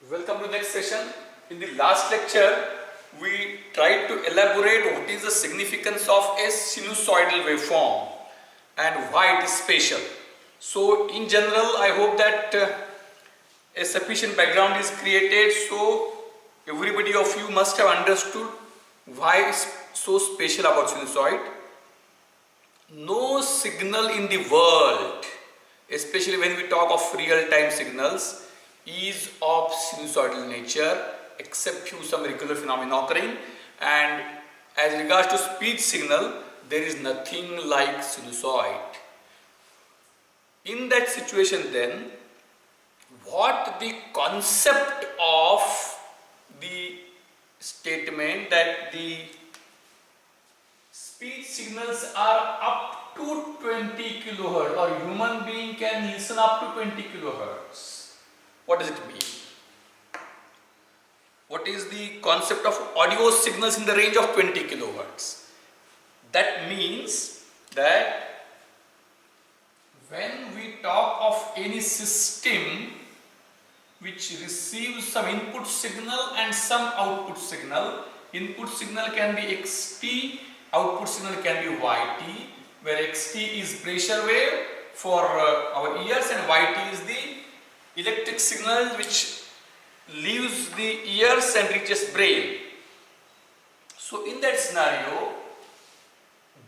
Welcome to next session. In the last lecture, we tried to elaborate what is the significance of a sinusoidal waveform and why it is special. So, in general, I hope that a sufficient background is created, so everybody of you must have understood why it's so special about sinusoid. No signal in the world, especially when we talk of real-time signals, is of sinusoidal nature except few some regular phenomena occurring, and as regards to speech signal, there is nothing like sinusoid. In that situation then, what the concept of the statement that the speech signals are up to 20 kilohertz or human being can listen up to 20 kilohertz. What does it mean? What is the concept of audio signals in the range of 20 kilohertz? That means that when we talk of any system which receives some input signal and some output signal, input signal can be xt, output signal can be yt, where xt is pressure wave for our ears and yt is the electric signal which leaves the ears and reaches brain. So in that scenario,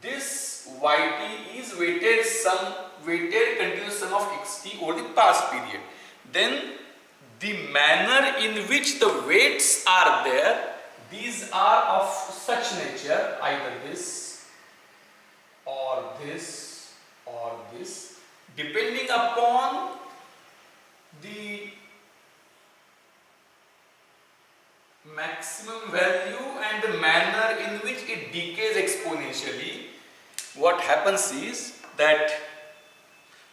this yt is weighted continuous sum of xt over the past period. Then the manner in which the weights are there, these are of such nature, either this or this or this, depending upon the maximum value and the manner in which it decays exponentially. What happens is that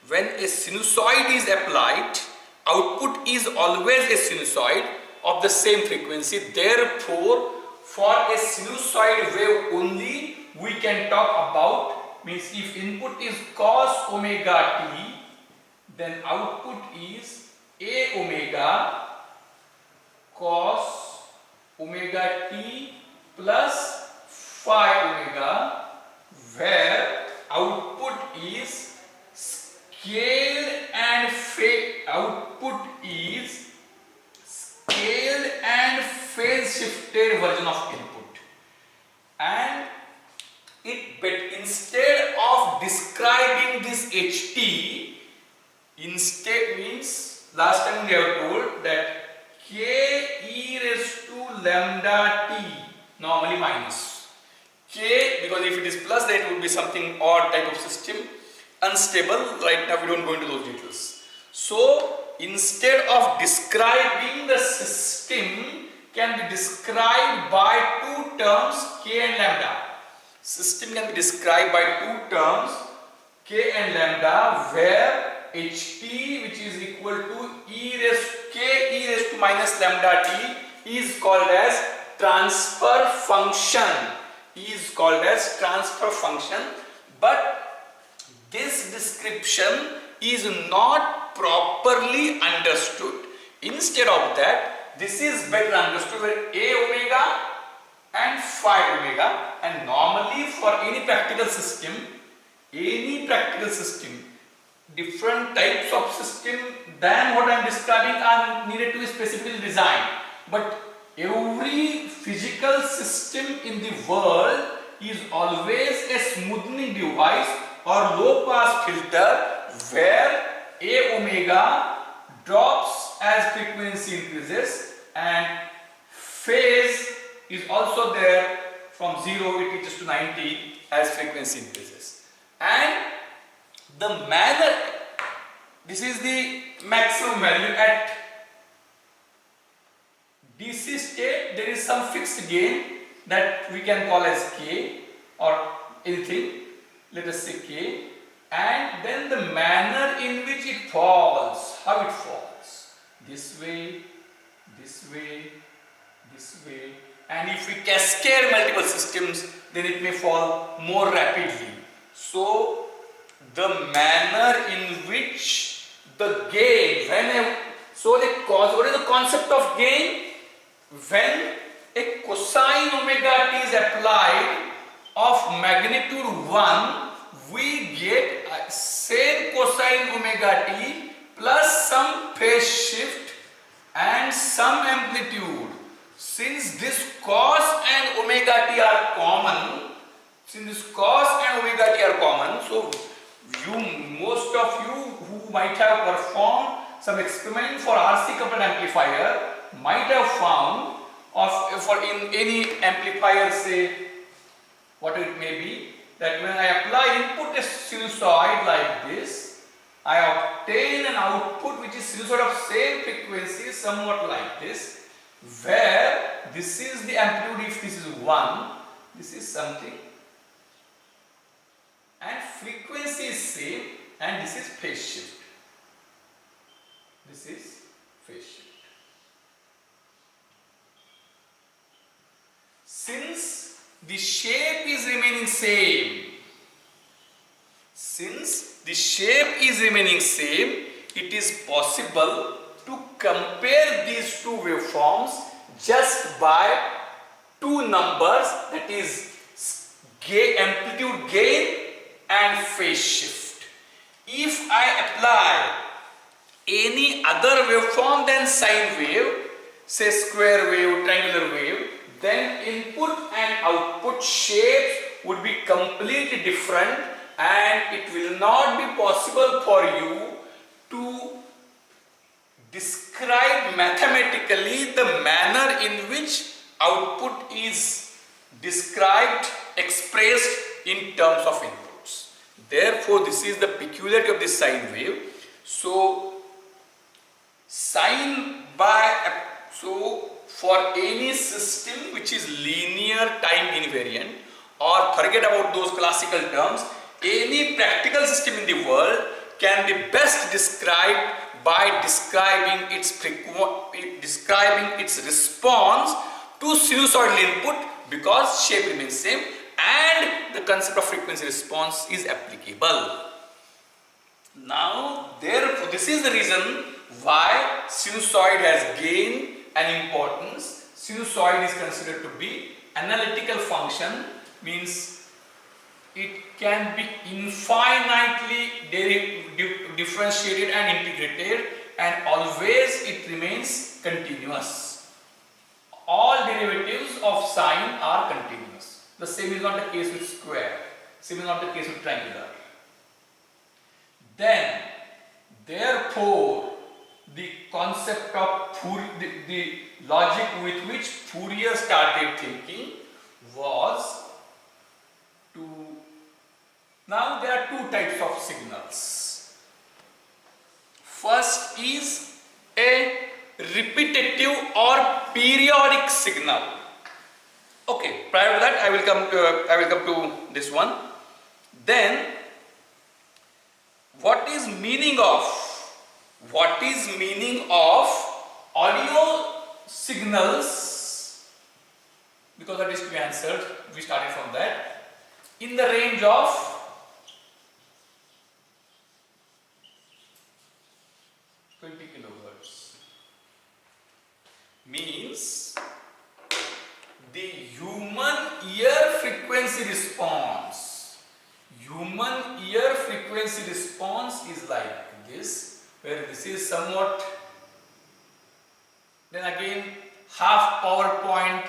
when a sinusoid is applied, output is always a sinusoid of the same frequency. Therefore, for a sinusoid wave only we can talk about, means if input is cos omega t, then output is a omega cos omega t plus phi omega, where output is scaled and phase shifted version of input, and but instead of describing this ht, instead means last time we have told that k e raised to lambda t, normally minus k, because if it is plus then it would be something odd type of system, unstable. Right now we don't go into those details. So instead of describing the system, can be described by two terms k and lambda. System can be described by two terms k and lambda, where ht, which is equal to e raised to minus lambda t, is called as transfer function. But this description is not properly understood. Instead of that, this is better understood, where a omega and phi omega, and normally for any practical system, different types of system than what I am describing are needed to be specifically designed. But every physical system in the world is always a smoothing device or low pass filter, where a omega drops as frequency increases and phase is also there, from 0 it reaches to 90 as frequency increases. And the manner, this is the maximum value at DC state. There is some fixed gain that we can call as k or anything, let us say k, and then the manner in which it falls, how it falls, this way, this way, this way, and if we cascade multiple systems, then it may fall more rapidly. So the manner in which the gain, so what is the concept of when a cosine omega t is applied of magnitude 1, we get a same cosine omega t plus some phase shift and some amplitude. Since this cos and omega t are common, so most of you who might have performed some experiment for RC coupled amplifier might have found for in any amplifier, say what it may be, that when I apply input a sinusoid like this, I obtain an output which is sinusoid of same frequency, somewhat like this, where this is the amplitude if this is 1, this is something, and frequency is same, and this is phase shift. This is phase shift. Since the shape is remaining same, it is possible to compare these two waveforms just by two numbers, that is amplitude gain and phase shift. If I apply any other waveform than sine wave, say square wave, triangular wave, then input and output shapes would be completely different, and it will not be possible for you to describe mathematically the manner in which output is described, expressed in terms of inputs. Therefore, this is the peculiarity of this sine wave. So for any system which is linear time invariant, or forget about those classical terms, any practical system in the world can be best described by describing its response to sinusoidal input, because shape remains same and the concept of frequency response is applicable. Now, therefore, this is the reason why sinusoid has gained an importance. Sinusoid is considered to be analytical function, means it can be infinitely differentiated and integrated, and always it remains continuous. All derivatives of sine are continuous. The same is not the case with square, same is not the case with triangular. Then, therefore, the concept of the logic with which Fourier started thinking was to, now there are two types of signals. First is a repetitive or periodic signal. Okay, prior to that I will come to this one. Then what is meaning of audio signals, because that is to be answered, we started from that, in the range of 20 kilohertz, means the human ear frequency response. Human ear frequency response is like this, where this is somewhat, then again half power point,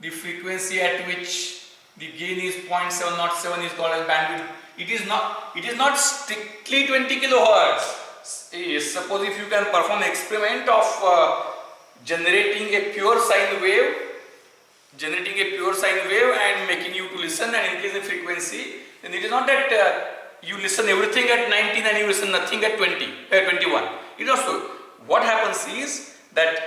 the frequency at which the gain is 0.707 is called as bandwidth. It is not strictly 20 kilohertz. Suppose if you can perform an experiment of generating a pure sine wave and making you to listen and increasing frequency, then it is not that you listen everything at 19 and you listen nothing at 21. It is also, what happens is that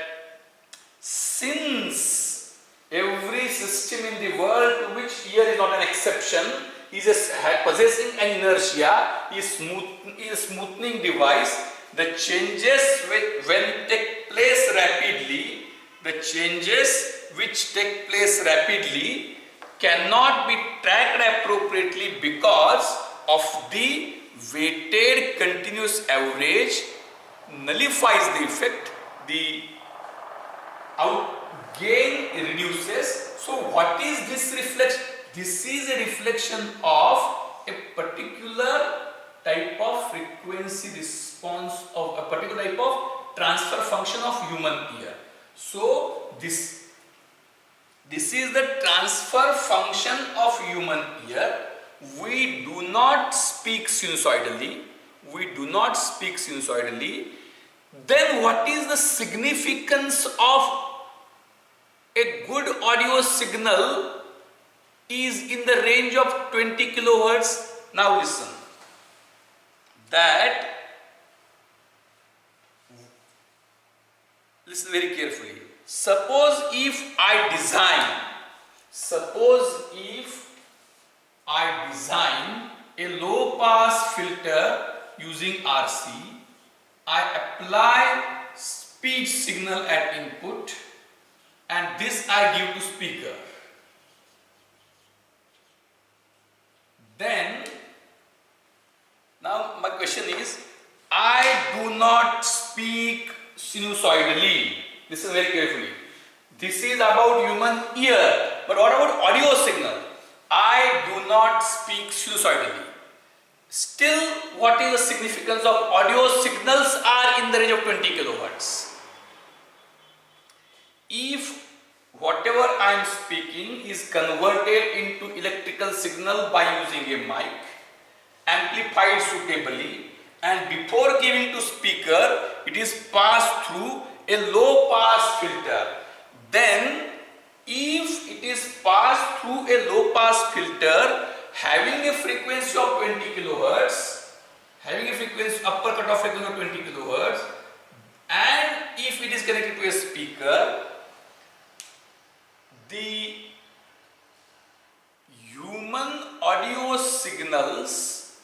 since every system in the world, to which ear is not an exception, is possessing an inertia, is a smoothing device, the changes when take place rapidly, cannot be tracked appropriately because of the weighted continuous average nullifies the effect. The gain reduces. So what is this reflection? This is a reflection of a particular type of frequency response of a particular type of transfer function of human ear. So this is the transfer function of human ear. We do not speak sinusoidally. We do not speak sinusoidally. Then what is the significance of a good audio signal is in the range of 20 kilohertz? Now listen. Listen very carefully. Suppose if I design a low pass filter using RC, I apply speech signal at input and this I give to speaker. Then, now my question is, I do not speak sinusoidally. Listen very carefully. This is about human ear, but what about audio signal? I do not speak sinusoidally. Still, what is the significance of audio signals are in the range of 20 kilohertz? If whatever I am speaking is converted into electrical signal by using a mic, amplified suitably, and before giving to speaker, it is passed through a low pass filter. Then, if it is passed through a low pass filter having a frequency of 20 kilohertz, having a frequency upper cutoff frequency of 20 kilohertz, and if it is connected to a speaker, the human audio signals,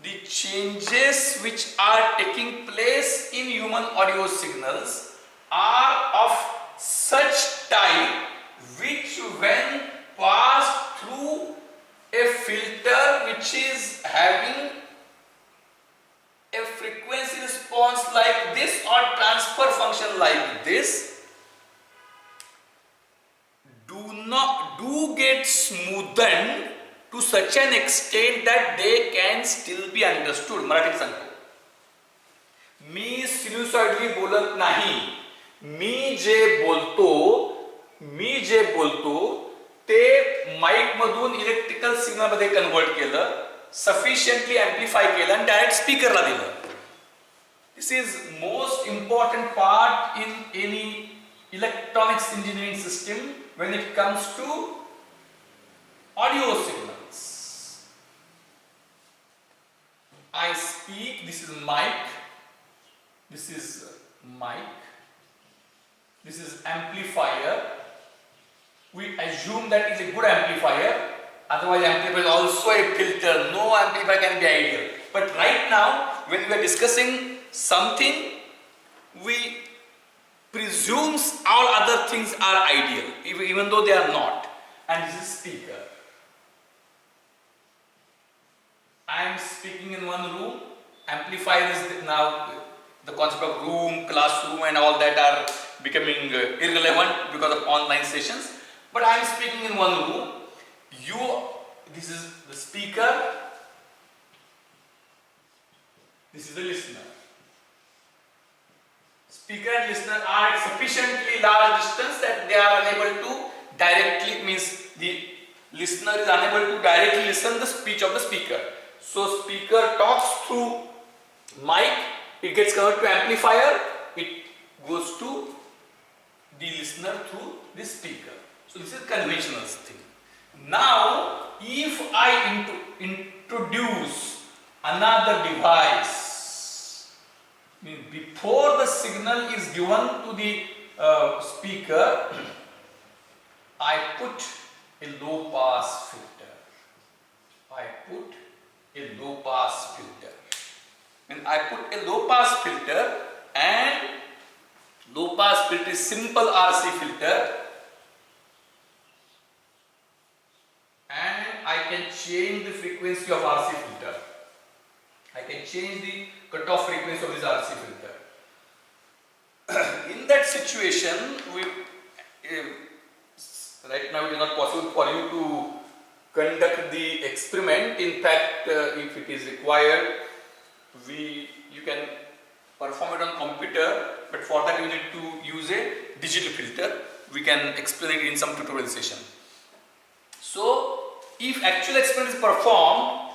the changes which are taking place in human audio signals are of such type which when passed through a filter which is having a frequency response like this or transfer function like this, do get smoothened to such an extent that they can still be understood. मराठीत सांगतो, मी सिन्युसॉइडली बोलत नाही. मी जे बोलतो ते mic मधून electrical signal मध्ये convert केलं, sufficiently amplify केलं आणि डायरेक्ट स्पीकरला दिलं. This is most important part in any electronics engineering system when it comes to audio signals. I speak, this is mic, this is mic, this is amplifier. We assume that is a good amplifier, otherwise amplifier is also a filter. No amplifier can be ideal. But right now when we are discussing something, we presumes all other things are ideal, even though they are not. And this is speaker. I am speaking in one room. Amplifier is now the concept of room, classroom, and all that are becoming irrelevant because of online sessions. But I am speaking in one room. This is the speaker. This is the listener. Speaker and listener are at sufficiently large distance that they are unable to directly, means the listener is unable to directly listen the speech of the speaker. So speaker talks through mic, it gets converted to amplifier, it goes to the listener through the speaker. So this is conventional thing. Now if I introduce another device, before the signal is given to the speaker, I put a low pass filter. When I put a low pass filter, and low pass filter is simple RC filter, and I can change the frequency of RC filter. I can change the cutoff frequency of this RC filter. In that situation, right now it is not possible for you to conduct the experiment. In fact, if it is required, you can perform it on computer, but for that you need to use a digital filter. We can explain it in some tutorial session. So, if actual experiment is performed,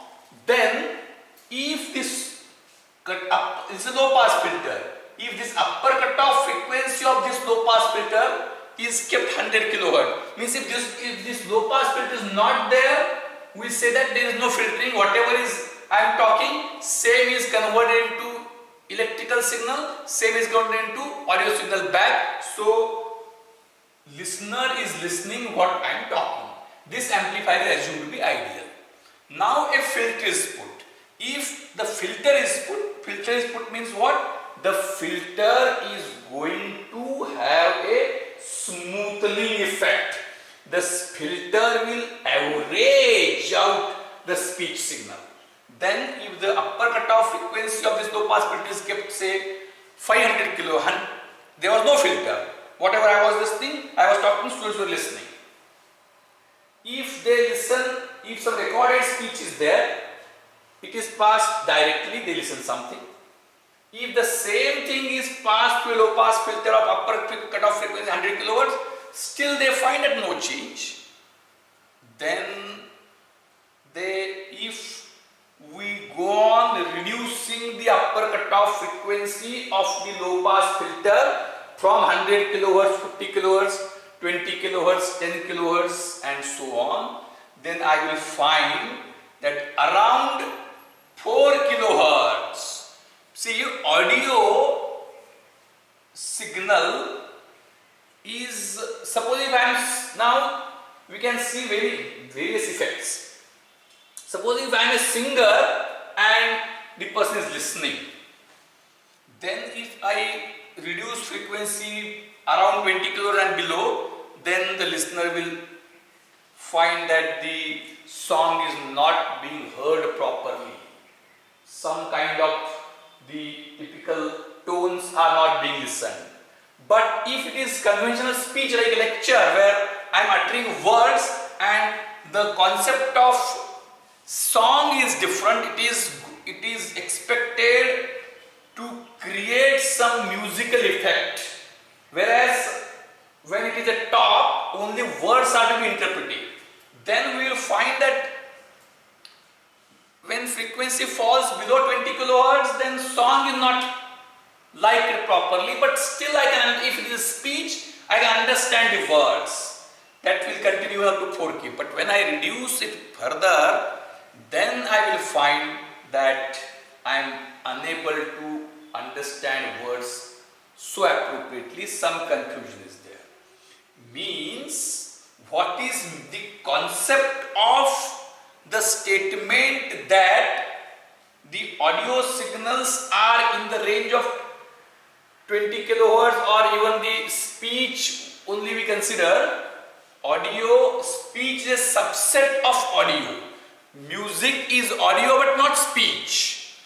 then if this is a low pass filter, if this upper cutoff frequency of this low pass filter is kept 100 kilohertz, means if this low pass filter is not there, we say that there is no filtering. Whatever is I am talking, same is converted into electrical signal, same is converted into audio signal back. So listener is listening what I am talking. This amplifier is assumed to be ideal. Now a filter is put. If the filter is put means what? The filter is going to have a smoothing effect. The filter will average out the speech signal. Then if the upper cutoff frequency of this low pass filter is kept, say 500 kilohertz, there was no filter. Whatever I was listening, I was talking, students were listening. If they listen, if some recorded speech is there, it is passed directly, they listen something. If the same thing is passed to a low pass filter of upper cutoff frequency 100 kilohertz, still they find that no change. Then if we go on reducing the upper cutoff frequency of the low pass filter from 100 kilohertz, 50 kilohertz, 20 kilohertz, 10 kilohertz and so on, then I will find that around 4 kilohertz. See, audio signal is, suppose if I am, now we can see various effects. Suppose if I am a singer and the person is listening, then if I reduce frequency around 20 kilohertz and below, then the listener will find that the song is not being heard properly. Some kind of the typical tones are not being listened. But if it is conventional speech like a lecture where I am uttering words and the concept of song is different, it is expected to create some musical effect. Whereas when it is a top, only words are to be interpreted. Then we will find that when frequency falls below 20 kilohertz, then song is not liked properly, but still I can, if it is speech, I can understand the words. That will continue up to 4K. But when I reduce it further, then I will find that I am unable to understand words so appropriately. Some confusion is there. Means, what is the concept of the statement that the audio signals are in the range of 20 kilohertz, or even the speech only we consider? Audio, speech is a subset of audio. Music is audio but not speech.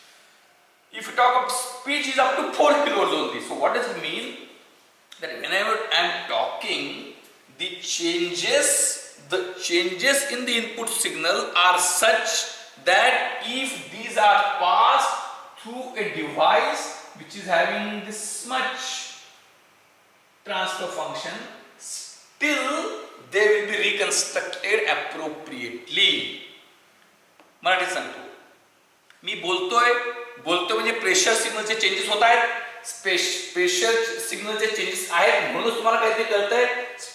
If you talk of speech, is up to 4 kilohertz only. So what does it mean? That whenever I am talking, the changes in the input signal are such that if these are passed through a device which is having this much transfer function, still they will be reconstructed appropriately. मराठीत सांगतो मी बोलतोय म्हणजे pressure सिग्नलचे changes होत आहेत, pressure सिग्नलचे changes आहेत म्हणून तुम्हाला काहीतरी कळतंय.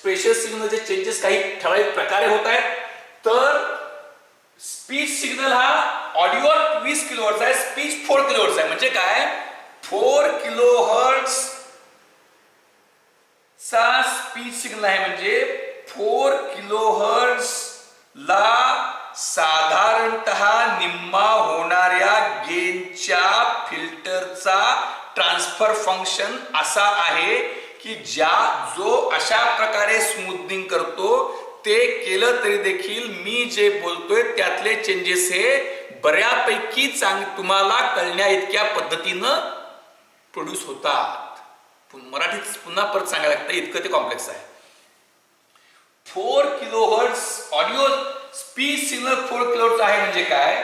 प्रेशर सिग्नलचे चेंजेस काही ठराविक प्रकारे होत आहेत. तर स्पीच सिग्नल हा ऑडिओ 20 किलोहर्ट्झ आहे, स्पीच 4 किलोहर्ट्झ आहे. म्हणजे काय, 4 किलोहर्ट्झ चा स्पीच सिग्नल आहे. म्हणजे 4 किलोहर्ट्झ ला साधारणतः निम्मा होणाऱ्या गेनच्या फिल्टरचा ट्रान्सफर फंक्शन असा आहे की जो अशा प्रकारे स्मूथनिंग करतो, ते केलं तरी देखील मी जे बोलतोय त्यातले चेंजेस हे बऱ्यापैकी तुम्हाला कळण्या इतक्या पद्धतीनं प्रोड्यूस होतात. मराठीत पुन्हा परत सांगायला लागतं, इतकं ते कॉम्प्लेक्स आहे. 4 kilohertz audio speech signal 4 kilohertz आहे म्हणजे काय,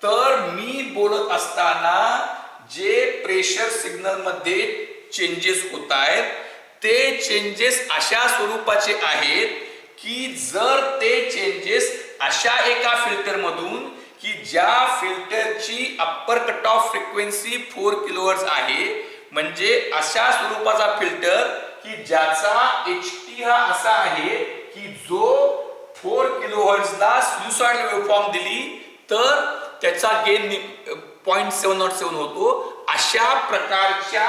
तर मी बोलत असताना जे प्रेशर सिग्नल मध्ये चेंजेस होत आहेत ते चेंजेस अशा स्वरूपाचे आहेत की जर ते चेंजेस अशा एका फिल्टर मधून की ज्या फिल्टरची upper cut off frequency 4 kilohertz आहे, म्हणजे अशा स्वरूपाचा फिल्टर की ज्याचा HT हा असा आहे की जो 4 किलोहर्ट्झला सिनुसॉइडल वेव्हफॉर्म दिली तर त्याचा गेन 0.707 होतो. अशा प्रकारच्या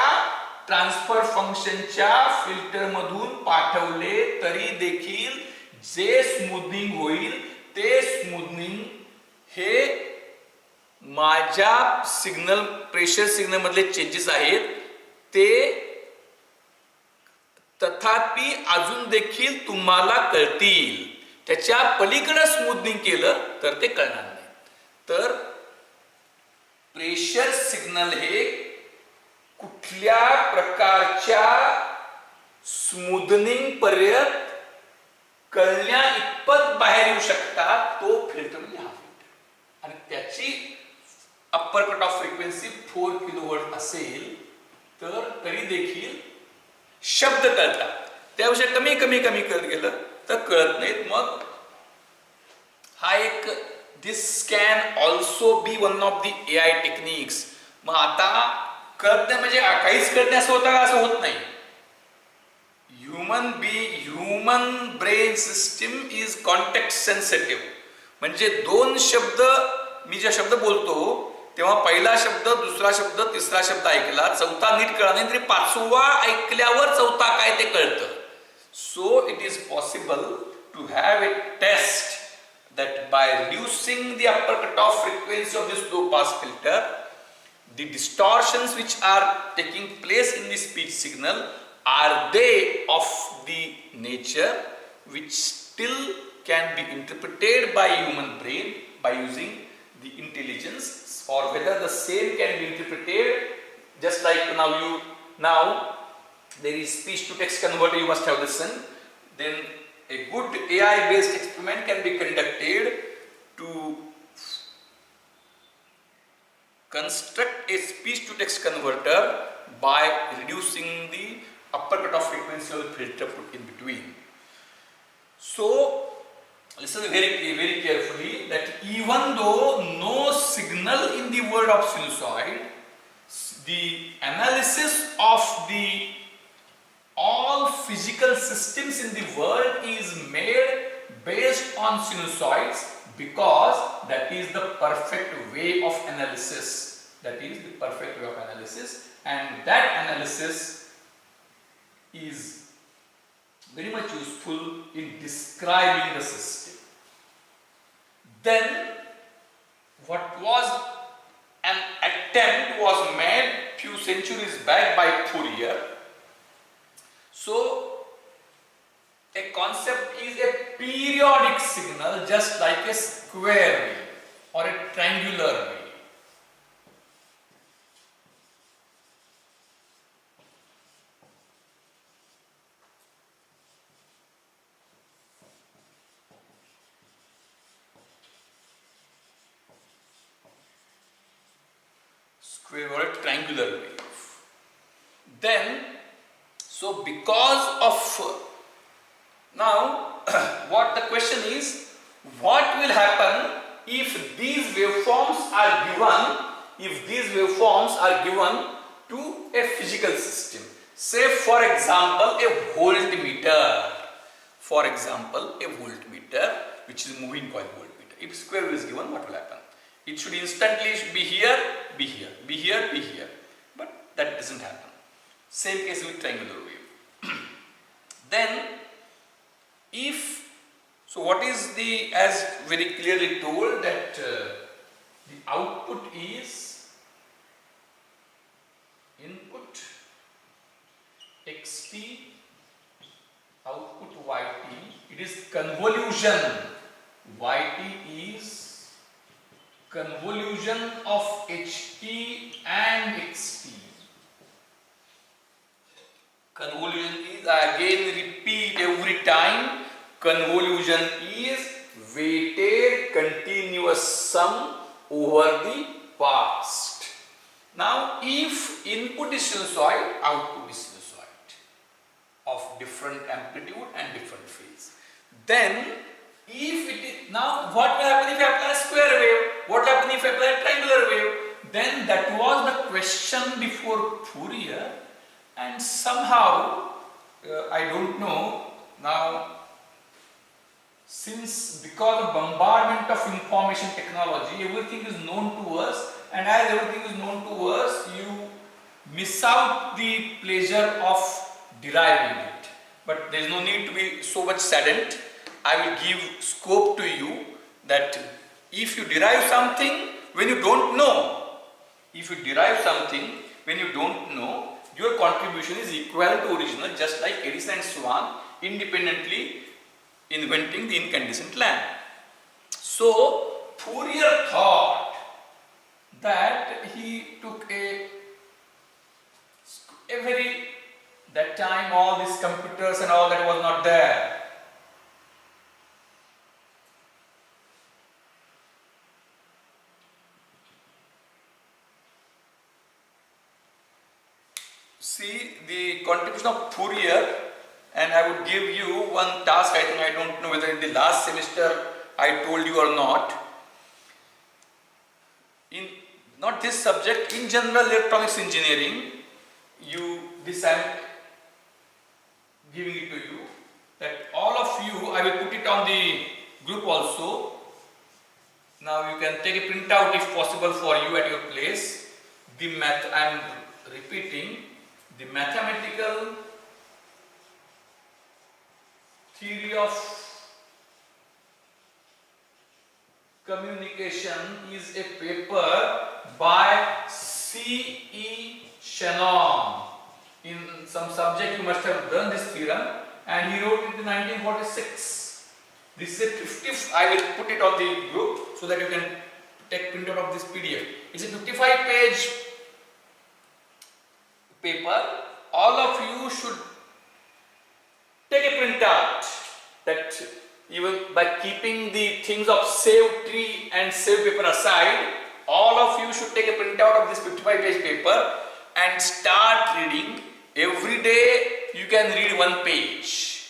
ट्रान्सफर फंक्शनच्या फिल्टर मधून पाठवले तरी देखील जे स्मूथनिंग होईल ते स्मूथनिंग हे माझ्या सिग्नल प्रेशर सिग्नल मधले चेंजेस आहेत ते तथापि अजून देखील तुम्हाला कळतील. त्याच्या पलीकडे स्मूथनिंग केलं तर ते कळणार नाही. तर प्रेशर सिग्नल हे कुठल्या प्रकारच्या स्मूथनिंग पर्यंत कळण्या इतपत बाहेर येऊ शकतात तो फिल्टर म्हणजे हा फिल्टर. आणि त्याची upper cut off frequency 4 kilohertz असेल तर तरी देखील शब्द कळतात. त्याविषयी कमी कमी कमी करत गेलं तर कळत नाहीत. मग हा एक this can also be one of the AI techniques. मग आता कळत नाही म्हणजे काहीच कळत नाही असं होतं का? असं होत नाही. Human brain system is context sensitive. म्हणजे दोन शब्द मी जे शब्द बोलतो तेव्हा पहिला शब्द, दुसरा शब्द, तिसरा शब्द ऐकला, चौथा नीट कळला नाही तरी पाचवा ऐकल्यावर चौथा काय ते कळतं. So it is possible to have a test that by reducing the upper cutoff frequency of this low pass filter, the distortions which are taking place in the speech signal are they of the nature which still can be interpreted by human brain by using the intelligence, or whether the same can be interpreted just like now there is speech to text converter, you must have listened. Then a good AI based experiment can be conducted to construct a speech to text converter by reducing the upper cutoff frequency of the filter put in between. So listen very carefully that even though no signal in the world of sinusoid, the analysis of the all physical systems in the world is made based on sinusoids because that is the perfect way of analysis. That is the perfect way of analysis, and that analysis is very much useful in describing the system. Then what was an attempt was made few centuries back by Fourier. So a concept is a periodic signal just like a square wave or a triangular wave. Square or a triangular wave. Then so because of now what the question is, what will happen if these waveforms are given to a physical system, say for example a voltmeter, which is moving coil voltmeter. If square wave is given, what will happen? It should instantly be here, be here, be here, be here, but that doesn't happen. Same case with triangular wave. Then if so, what is the, as very clearly told, that the output is input xt, output yt. It is convolution. Yt is convolution of ht and xt. Convolution is, I again repeat every time, convolution is weighted continuous sum over the past. Now, if input is sinusoid, output is sinusoid of different amplitude and different phase, then if it is, now what will happen if I apply a square wave? What will happen if I apply a triangular wave? Then that was the question before Fourier, and somehow I don't know now, since because of bombardment of information technology, everything is known to us, and as everything is known to us, you miss out the pleasure of deriving it. But there is no need to be so much saddened. I will give scope to you that if you derive something when you don't know, if you derive something when you don't know, your contribution is equal to original, just like Edison and Swan independently inventing the incandescent lamp. So Fourier thought that he took a very, that time all these computers and all that was not there. See the contribution of Fourier, and I would give you one task. I think, I don't know whether in the last semester I told you or not. In not this subject, in general electronics engineering, this I am giving it to you, that all of you, I will put it on the group also. Now you can take a printout if possible for you at your place. The math, I am repeating, the mathematical theory of communication is a paper by C.E. Shannon. In some subject you must have done this theorem, and he wrote it in 1946. This is a 50, I will put it on the group so that you can take printout of this PDF. It's a 55-page paper. All of you should take a printout, that even by keeping the things of save tree and save paper aside, all of you should take a printout of this 55-page paper and start reading. Every day you can read one page,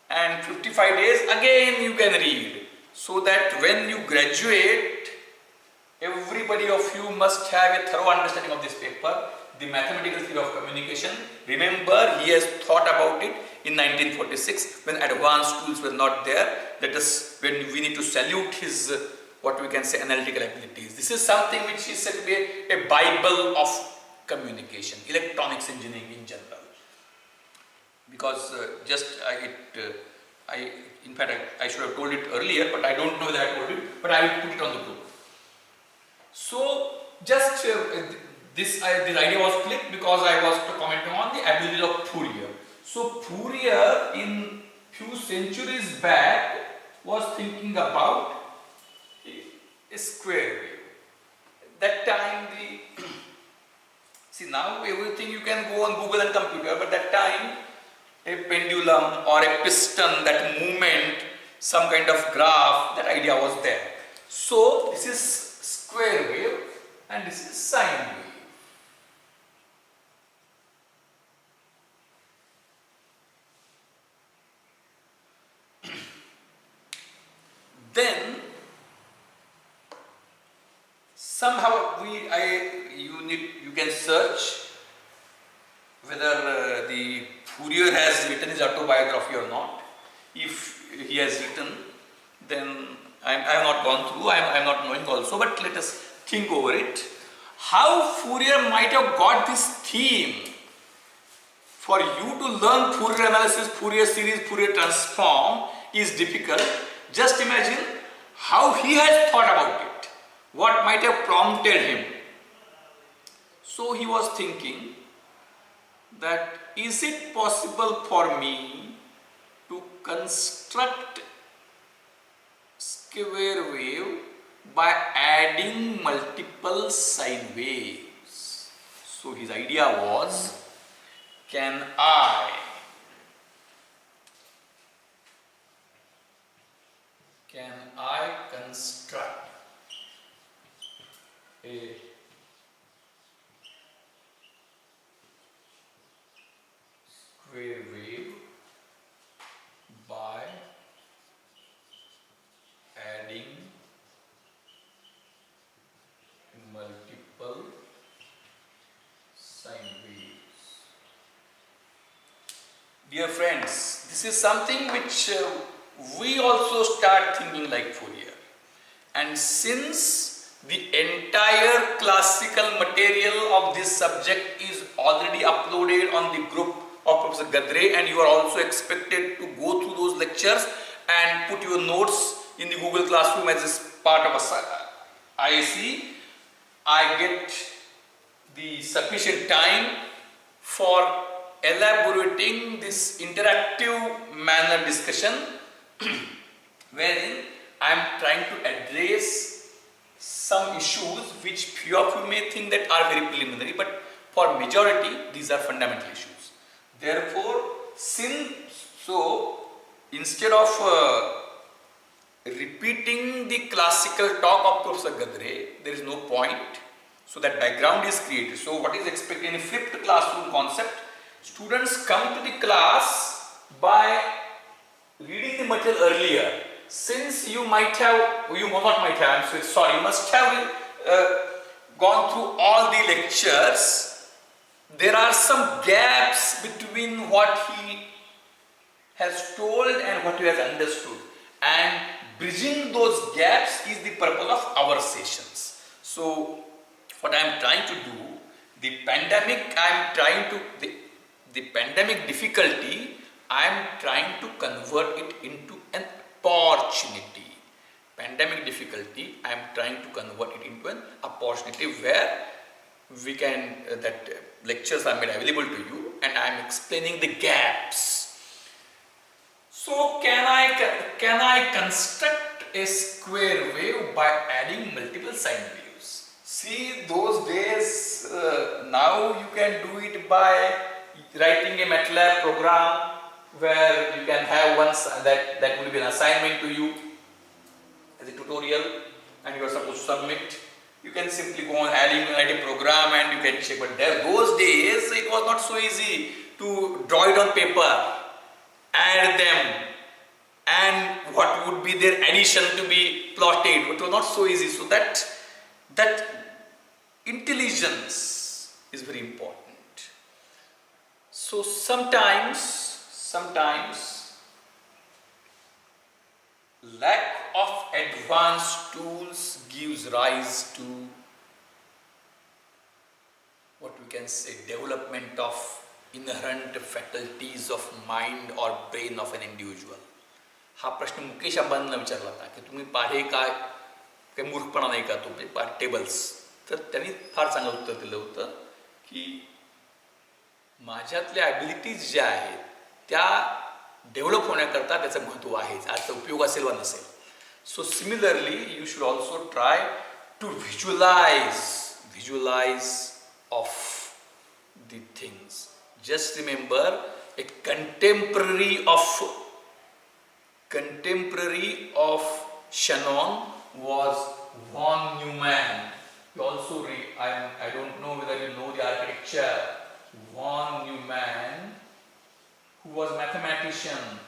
and 55 days again you can read, so that when you graduate, everybody of you must have a thorough understanding of this paper, the mathematical theory of communication. Remember, he has thought about it in 1946 when advanced tools were not there. That is when we need to salute his what we can say analytical abilities. This is something which is said to be a Bible of communication, electronics engineering in general. Because in fact I should have told it earlier, but I don't know that I told it, but I will put it on the group. So just this idea was clicked because I was commenting on the ability of Fourier. So Fourier in few centuries back was thinking about a square wave. That time see, now everything you can go on Google and computer, but that time a pendulum or a piston, that movement, some kind of graph, that idea was there. So this is square wave and this is sine wave. Then somehow you can search whether the Fourier has written his autobiography or not. If he has written, then I have not gone through, I am not knowing also, but let us think over it. How Fourier might have got this theme. For you to learn Fourier analysis, Fourier series, Fourier transform is difficult. Just imagine how he has thought about it, what might have prompted him. So he was thinking that is it possible for me to construct square wave by adding multiple sine waves. So his idea was, can I can I construct a square wave by adding multiple sine waves? Dear friends, this is something which we also start thinking like Fourier. And since the entire classical material of this subject is already uploaded on the group of Professor Gadre, and you are also expected to go through those lectures and put your notes in the Google Classroom as part of a IAC, I get the sufficient time for elaborating this interactive manner discussion wherein I am trying to address some issues which few of you may think that are very preliminary, but for majority these are fundamental issues. Therefore, instead of repeating the classical talk of Professor Gadre, there is no point. So that background is created. So what is expected in a flipped classroom concept? Students come to the class by reading the material earlier. Since you must have, you must have gone through all the lectures, there are some gaps between what he has told and what he has understood. And bridging those gaps is the purpose of our sessions. So what I am trying to do, the pandemic difficulty, I am trying to convert it into an opportunity. Pandemic difficulty, I am trying to convert it into an opportunity where we can, lectures are made available to you and I am explaining the gaps. So can I construct a square wave by adding multiple sine waves? See, those days, now you can do it by writing a MATLAB program where you can have that will be an assignment to you as a tutorial and you are supposed to submit. You can simply go on write a program and you can check. But those days it was not so easy to draw it on paper, add them, and what would be their addition to be plotted. It was not so easy. So that intelligence is very important. So sometimes lack of advanced tools gives rise to what we can say development of inherent faculties of mind or brain of an individual. हा प्रश्न मुकेश अंबानींना विचारला होता की तुम्ही पाढे काय मूर्खपणा नाही का तुम्ही टेबल्स, तर त्यांनी फार चांगलं उत्तर दिलं होतं की माझ्यातल्या ॲबिलिटीज ज्या आहेत त्या डेव्हलप होण्याकरता त्याचं महत्त्व आहे, आजचा उपयोग असेल वा नसेल. So similarly you should also try to visualise of the things. Just remember, a contemporary Shannon was von Neumann. You also read, I don't know whether you know the architecture. Von Neumann, who was a mathematician,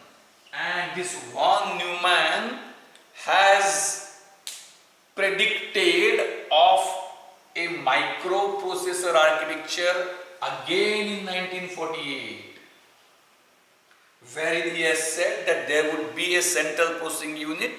and this von Neumann has predicted of a microprocessor architecture again in 1948, wherein he has said that there would be a central processing unit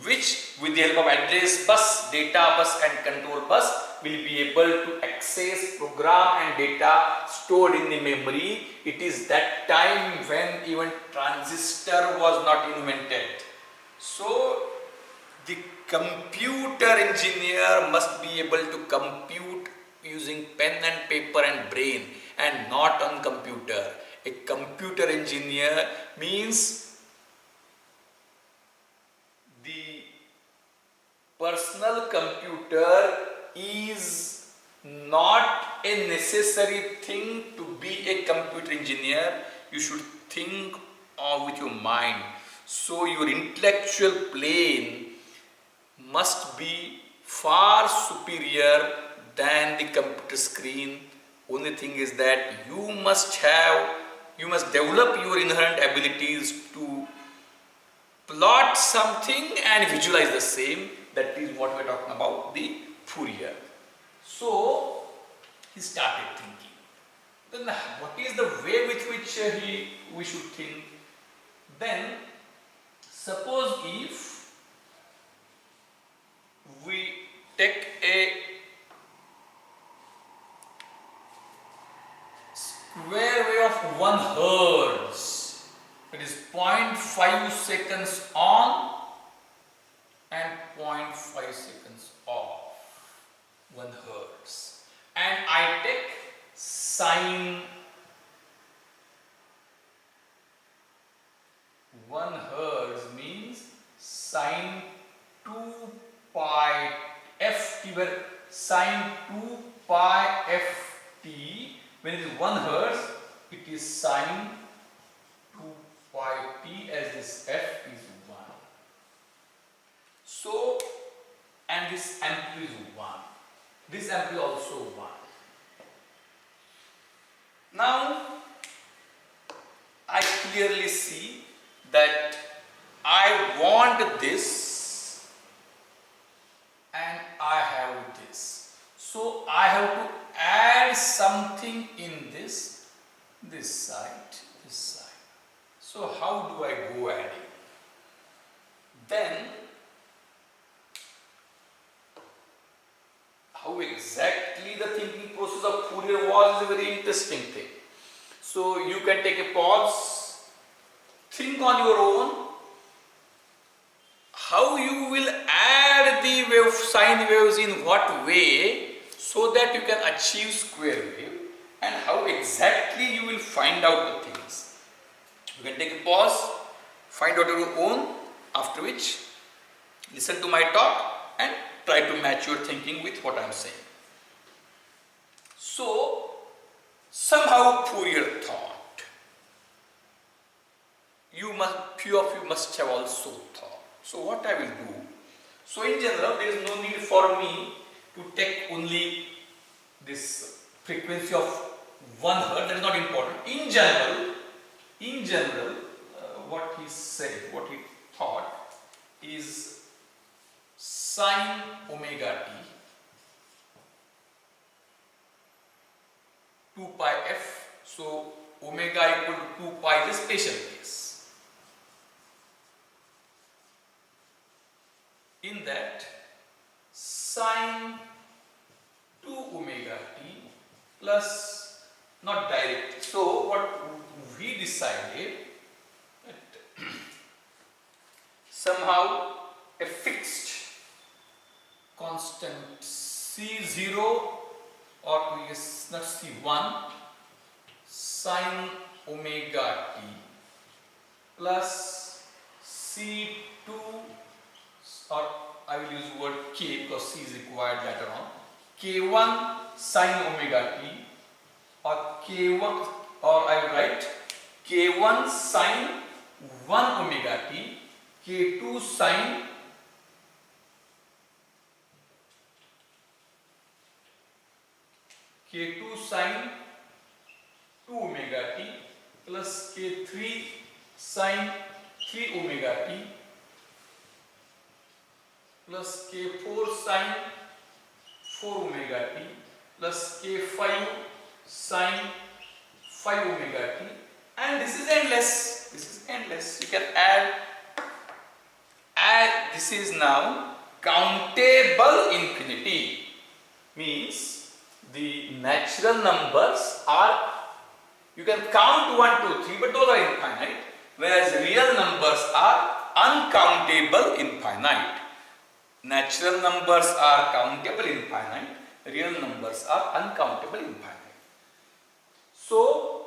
which, with the help of address bus, data bus and control bus, will be able to access program and data stored in the memory. It is that time when even transistor was not invented. So the computer engineer must be able to compute using pen and paper and brain and not on computer. A computer engineer means the personal computer is not a necessary thing to be a computer engineer. You should think with your mind. So your intellectual plane must be far superior than the computer screen. Only thing is that you must develop your inherent abilities to plot something and visualize the same. That is what we are talking about, the Fourier. So he started thinking. Then what is the way with which we should think? Then suppose if we take a square wave of 1 hertz, it is 0.5 seconds on and 0.5 seconds off, 1 hertz, and I take sine 1 hertz means sine 2 pi ft, where sine 2 pi ft, when it is 1 hertz, it is sine 2 pi t, as this f is 1. So, and this amplitude is 1. This amplitude also 1. Now, I clearly see that I want this and I have this. So I have to add something in this side, this side. So how do I go adding? Then how exactly the thinking process of Fourier was is a very interesting thing. So you can take a pause, think on your own how you will add the sine waves in what way so that you can achieve square wave, and how exactly you will find out the things. You can take a pause, find out your own, after which listen to my talk and try to match your thinking with what I am saying. So, somehow Fourier thought. Few of you must have also thought. So what I will do? So in general, there is no need for me to take only this frequency of 1 hertz. That is not important. In general, what he said, what he thought is sine omega t 2 pi f. So omega equal to 2 pi is a special case. In that, sine 2 omega t plus, not direct. So what we decided that somehow a fixed constant C0, or not C1, sine omega t plus C2, or I will use word k because c is required later on, k1 sine omega t, or k1, or I will write k1 sine 1 omega t, k2 sine k2 sine 2 omega t plus k3 sine 3 omega t plus k4 sine 4 omega t plus k5 sine 5 omega t, and this is endless. This is endless. You can add. This is now countable infinity. Means the natural numbers are, you can count 1, 2, 3, but those are infinite, whereas real numbers are uncountable infinite. Natural numbers are countable infinite, real numbers are uncountable infinite. So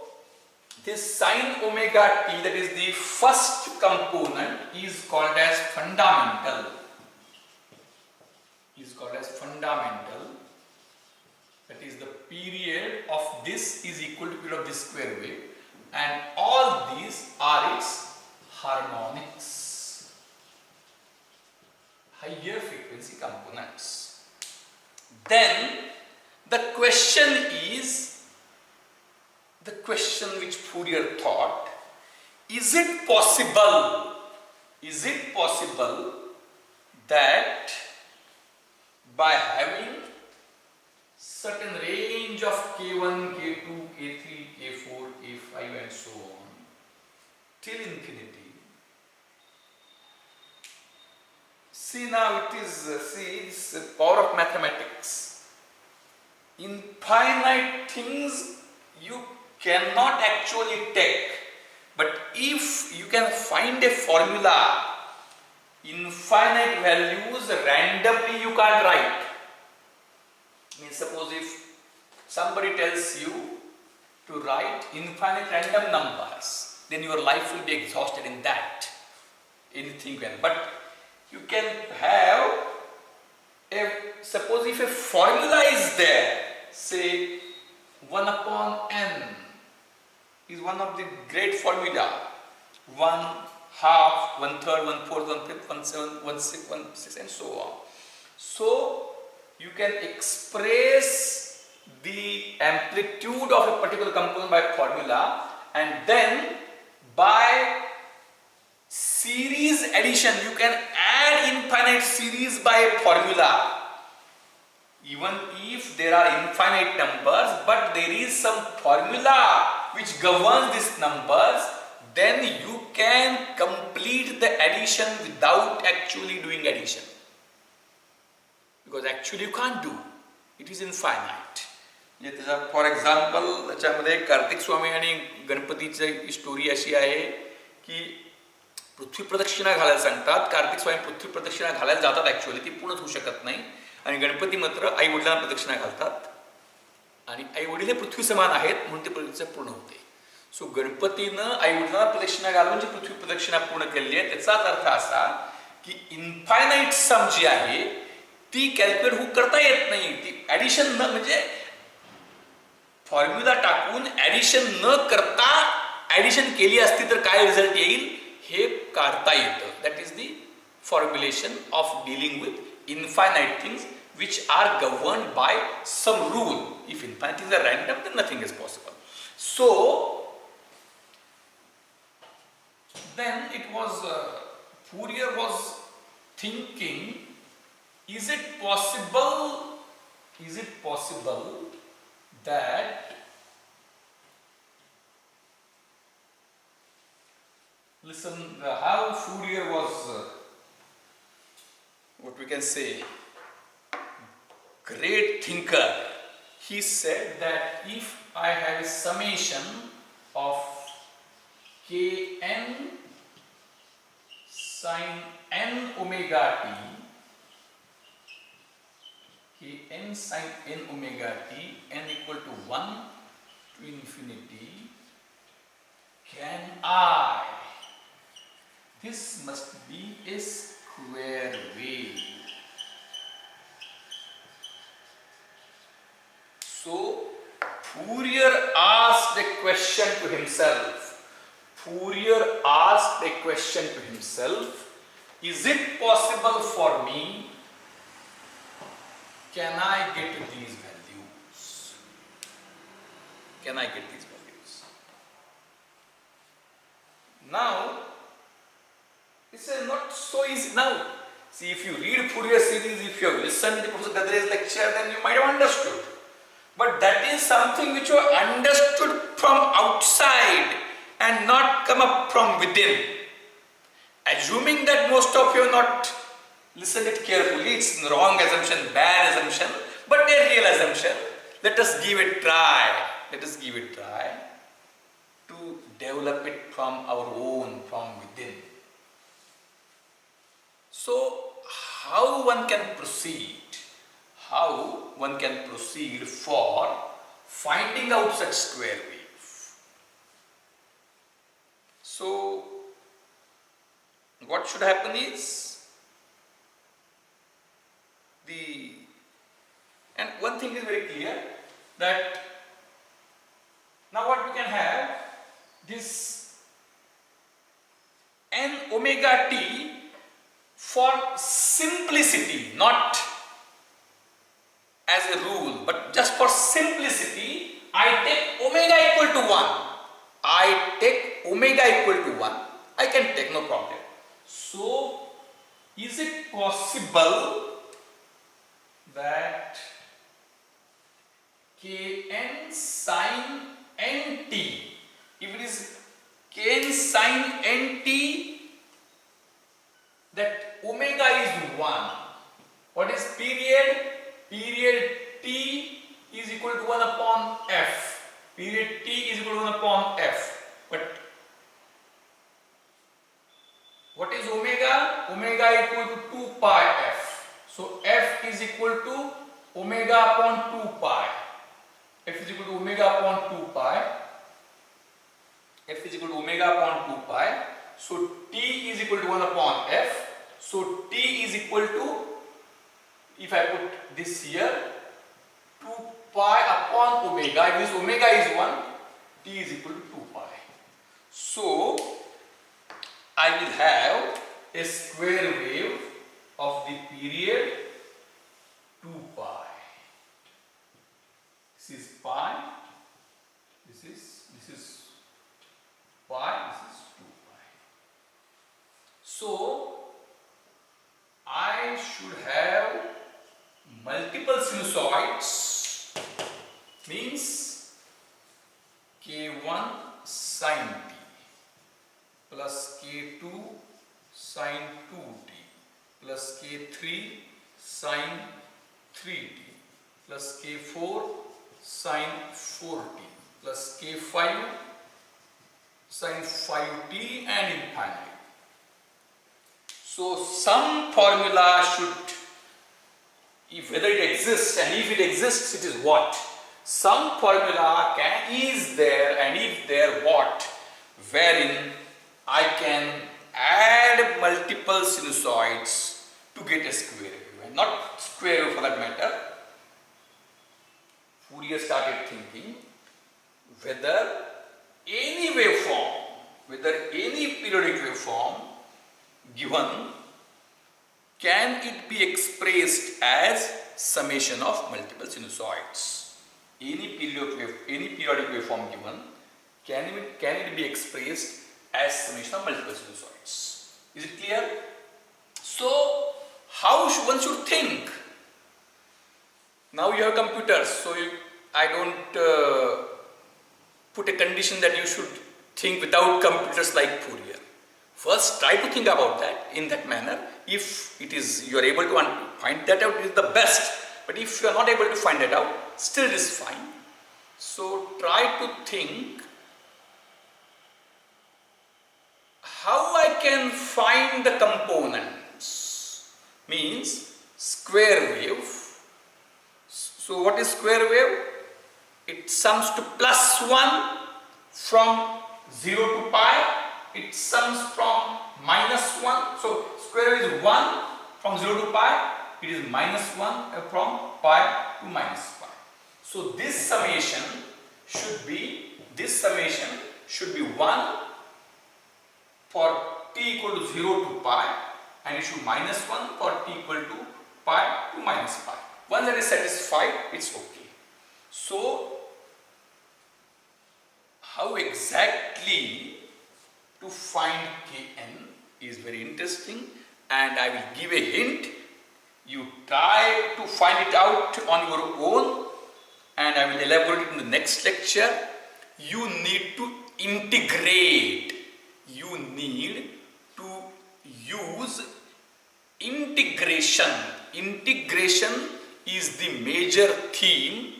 this sine omega t, that is the first component, is called as fundamental. Is called as fundamental. That is, the period of this is equal to period of this square wave, and all these are its harmonics. components. Then the question which Fourier thought, is it possible that by having certain range of k1, k2, k3, k4, k5 and so on till infinity. See now it's the power of mathematics. Infinite things you cannot actually take, but if you can find a formula, infinite values randomly you can't write. Means suppose if somebody tells you to write infinite random numbers, then your life will be exhausted in that. Anything can. But you can have suppose if a formula is there, say 1 upon n is one of the great formula. 1 half, 1/3, 1/4, 1/5, 1/7, 1/6, 1/6 and so on. So you can express the amplitude of a particular component by formula, and then by series addition you can add infinite series by a formula. Even if there are infinite numbers, but there is some formula which governs these numbers, then you can complete the addition without actually doing addition. Because actually you can't do. It is infinite. For example, त्याच्यामध्ये कार्तिक स्वामी आणि गणपतीची story अशी आहे की पृथ्वी प्रदक्षिणा घालायला सांगतात. कार्तिक स्वामी पृथ्वी प्रदक्षिणा घालायला जातात, ॲक्च्युअली ती पूर्णच होऊ शकत नाही, आणि गणपती मात्र आई वडिलांना प्रदक्षिणा घालतात, आणि आई वडील हे पृथ्वी समान आहेत म्हणून ते प्रदक्षिणा पूर्ण होते. सो गणपतीनं आई वडिलांना प्रदक्षिणा घालून जी पृथ्वी प्रदक्षिणा पूर्ण केली आहे, त्याचाच अर्थ असा की इन्फायनाईट सम जी आहे ती कॅल्क्युलेट होऊ करता येत नाही. ती ॲडिशन न, म्हणजे फॉर्म्युला टाकून ॲडिशन न करता ॲडिशन केली असती तर काय रिझल्ट येईल हे काढता येतं. That is the formulation of dealing with infinite things which are governed by some rule. If infinite things are random, then nothing is possible. So then it was Fourier was thinking, is it possible that listen how Fourier was what we can say, great thinker. He said that if I have a summation of kn sin n omega t, kn sin n omega t, n equal to 1 to infinity, can I, this must be a square wave. So Fourier asked a question to himself. Is it possible for me? Can I get these values? Now it's not so easy. Now, see, if you read Fourier series, if you have listened to Professor Gadre's lecture, then you might have understood. But that is something which you have understood from outside and not come up from within. Assuming that most of you have not listened it carefully, it's a wrong assumption, bad assumption, but a real assumption. Let us give it a try to develop it from our own, from within. So, how one can proceed for finding out such square wave? So, what should happen is and one thing is very clear, that now what we can have, this n omega t for simplicity, not simplicity, I take omega equal to 1. I take omega equal to 1. I can take, no problem. So, is it possible that Kn sin nt, if it is Kn sin nt, that omega is 1. What is period? Period t is equal to 1 upon f. Period t is equal to 1 upon f. But what is omega? Omega equal to 2 pi f. So f is equal to omega upon 2 pi. F is equal to omega upon 2 pi. F is equal to omega upon 2 pi. So t is equal to 1 upon f. So t is equal to, if I put this here, 2 pi upon omega. If this omega is 1, t is equal to 2 pi. So I will have a square wave of the period 2 pi. This is pi, this is pi, this is 2 pi. So I should have multiple sinusoids, means k1 sin t plus k2 sin 2t plus k3 sin 3t plus k4 sin 4t plus k5 sin 5t and infinity. So some formula should, if whether it exists, and if it exists, it is what? Some formula is there, and if there, what? Wherein I can add multiple sinusoids to get a square wave, and not square wave for that matter. Fourier started thinking whether any waveform, whether any periodic waveform given, can it be expressed as summation of multiple sinusoids? Any periodic waveform given, can it be expressed as summation of multiple sinusoids? Is it clear? So, how one should think? Now you have computers, so I don't put a condition that you should think without computers like Fourier. First, try to think about that in that manner. If it is, you are able to find that out, it is the best. But if you are not able to find that out, still it is fine. So try to think how I can find the components. Means square wave. So what is square wave? It sums to plus 1 from 0 to pi. It sums from minus 1. So square wave is 1 from 0 to pi. It is minus 1 from pi to minus pi. So this summation should be 1 for t equal to 0 to pi, and it should minus 1 for t equal to pi to minus pi. Once that is satisfied, it's okay. So how exactly to find Kn is very interesting, and I will give a hint. You try to find it out on your own, and I will elaborate it in the next lecture. You need to integrate. You need to use integration. Integration is the major theme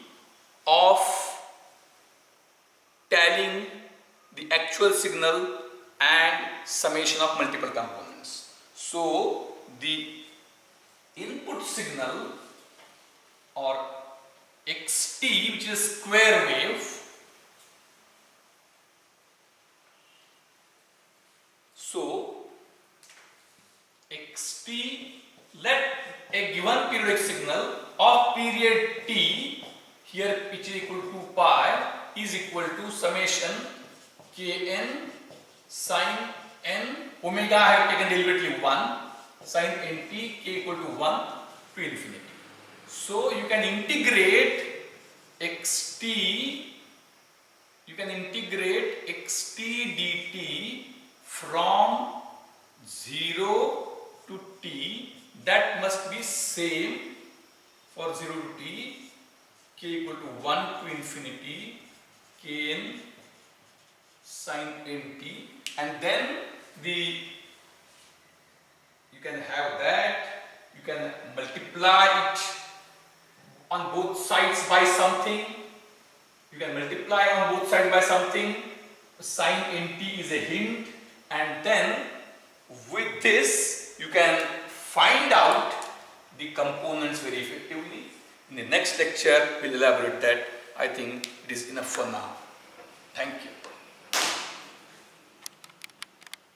of tallying the actual signal and summation of multiple components. So the input signal or xt, which is square wave, so xt, let a given periodic signal of period t, here which is equal to pi, is equal to summation kn sin n, omega I have taken derivative 1, sin nt, k equal to 1 to infinity. So you can integrate xt, you can integrate xt dt from 0 to t, that must be same for 0 to t, k equal to 1 to infinity kn sine nt, and then you can have that, you can multiply it on both sides by something, sine nt is a hint, and then with this you can find out the components very effectively. In the next lecture we'll elaborate that. I think it is enough for now. Thank you.